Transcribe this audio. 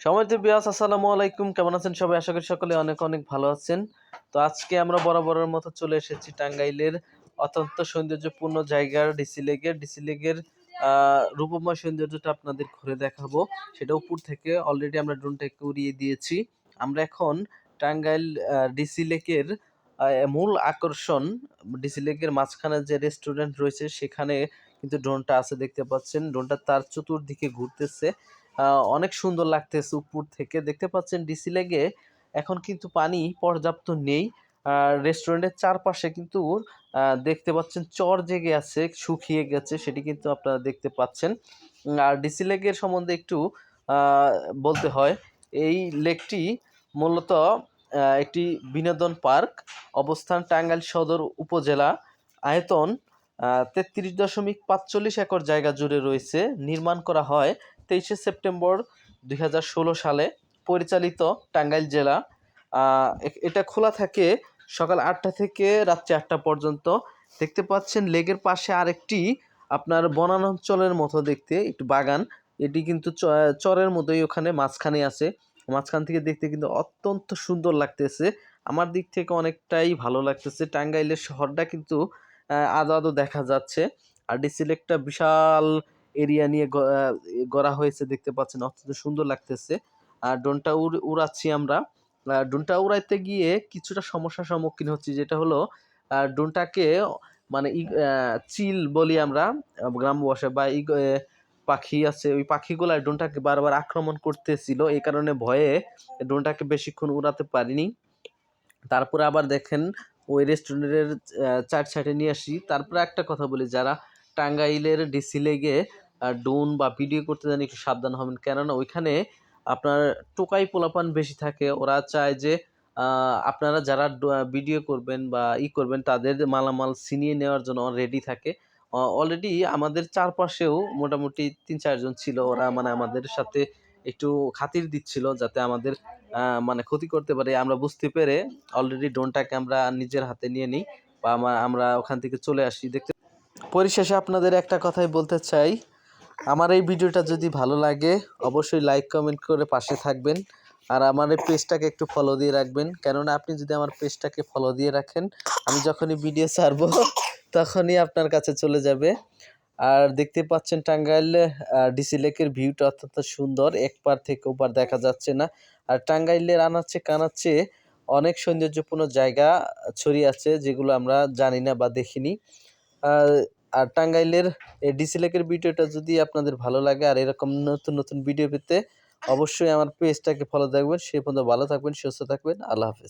সম্মানিত বিয়াস, আসসালামু আলাইকুম। কেমন আছেন সবাই? আশা করি সকলে অনেক অনেক ভালো আছেন। তো আজকে আমরা বরাবরের মতো চলে এসেছি টাঙ্গাইলের অত্যন্ত সৌন্দর্যপূর্ণ জায়গা ডিসি লেকের রূপময় সৌন্দর্যটা আপনাদের ঘুরে দেখাবো। সেটা উপর থেকে অলরেডি আমরা ড্রোনটাকে উড়িয়ে দিয়েছি। আমরা এখন টাঙ্গাইল ডিসি লেকের মূল আকর্ষণ, ডিসি লেকের মাঝখানে যে রেস্টুরেন্ট রয়েছে সেখানে কিন্তু ড্রোনটা আছে, দেখতে পাচ্ছেন। ড্রোনটা তার চতুর্দিকে ঘুরতেছে, অনেক সুন্দর লাগতেছে উপর থেকে। দেখতে পাচ্ছেন ডিসি লেগে এখন কিন্তু পানি পর্যাপ্ত নেই। রেস্টুরেন্টের চারপাশে কিন্তু দেখতে পাচ্ছেন চর জেগে আছে, শুকিয়ে গেছে, সেটি কিন্তু আপনারা দেখতে পাচ্ছেন। আর ডিসি লেকের সম্বন্ধে একটু বলতে হয়, এই লেকটি মূলত একটি বিনোদন পার্ক। অবস্থান টাঙ্গাইল সদর উপজেলা। আয়তন 33.45 একর জায়গা জুড়ে রয়েছে। নির্মাণ করা হয় 23শে সেপ্টেম্বর 2016 সালে। পরিচালিত টাঙ্গাইল জেলা। এটা খোলা থাকে সকাল 8টা থেকে রাত্রি 8টা পর্যন্ত। দেখতে পাচ্ছেন লেকের পাশে আরেকটি আপনার বনাঞ্চলের মতো দেখতে একটু বাগান। এটি কিন্তু চরের মতোই, ওখানে মাঝখানে আছে। মাঝখান থেকে দেখতে কিন্তু অত্যন্ত সুন্দর লাগতেছে। আমার দিক থেকে অনেকটাই ভালো লাগতেছে। টাঙ্গাইলের শহরটা কিন্তু আদো আদো দেখা যাচ্ছে। আর ডিসি লেকটা বিশাল এরিয়া নিয়ে গড়া হয়েছে, দেখতে পাচ্ছেন, অত্যন্ত সুন্দর লাগতেছে। আর ড্রোনটা উড়াচ্ছি আমরা। ড্রোনটা উড়াইতে গিয়ে কিছুটা সমস্যার সম্মুখীন হচ্ছি, যেটা হলো ড্রোনটাকে মানে চিল বলি আমরা গ্রাম ভাষায়, বা পাখি আছে, ওই পাখিগুলা ড্রোনটাকে বারবার আক্রমণ করতেছিল। এই কারণে ভয়ে ড্রোনটাকে বেশিক্ষণ উড়াতে পারিনি। তারপরে আবার দেখেন ওই রেস্টুরেন্টের চার সাইডে নিয়ে আসি। তারপরে একটা কথা বলি, যারা টাঙ্গাইলের ডিসি লেগে ড্রোন বা ভিডিও করতে জানি একটু সাবধান হবেন, কেননা ওইখানে আপনার টোকাই পোলাপান বেশি থাকে। ওরা চায় যে আপনারা যারা ভিডিও করবেন বা করবেন তাদের মালামাল ছিনিয়ে নেওয়ার জন্য রেডি থাকে। অলরেডি আমাদের চারপাশেও মোটামুটি 3-4 জন ছিল, ওরা মানে আমাদের সাথে একটু খাতির দিচ্ছিল যাতে আমাদের মানে ক্ষতি করতে পারে। আমরা বুঝতে পেরে অলরেডি ড্রোনটাকে আমরা নিজের হাতে নিয়ে নিই, বা আমরা ওখান থেকে চলে আসি। দেখতে পরিশেষে আপনাদের একটা কথাই বলতে চাই, আমার এই ভিডিওটা যদি ভালো লাগে অবশ্যই লাইক কমেন্ট করে পাশে থাকবেন। আর আমার এই পেজটাকে একটু ফলো দিয়ে রাখবেন, কেননা আপনি যদি আমার পেজটাকে ফলো দিয়ে রাখেন, আমি যখনই ভিডিও ছাড়বো তখনই আপনার কাছে চলে যাবে। আর দেখতে পাচ্ছেন টাঙ্গাইল ডিসি লেকের ভিউটা অত্যন্ত সুন্দর, এক পার থেকে ওপার দেখা যাচ্ছে না। আর টাঙ্গাইলের আনাচে কানাচে অনেক সৌন্দর্যপূর্ণ জায়গা ছড়িয়ে আছে, যেগুলো আমরা জানি না বা দেখিনি। আর টাঙ্গাইলের এই ডিসি লেকের ভিডিওটা যদি আপনাদের ভালো লাগে আর এরকম নতুন নতুন ভিডিও পেতে অবশ্যই আমার পেজটাকে ফলো রাখবেন। সে পর্যন্ত ভালো থাকবেন, সুস্থ থাকবেন। আল্লাহ হাফেজ।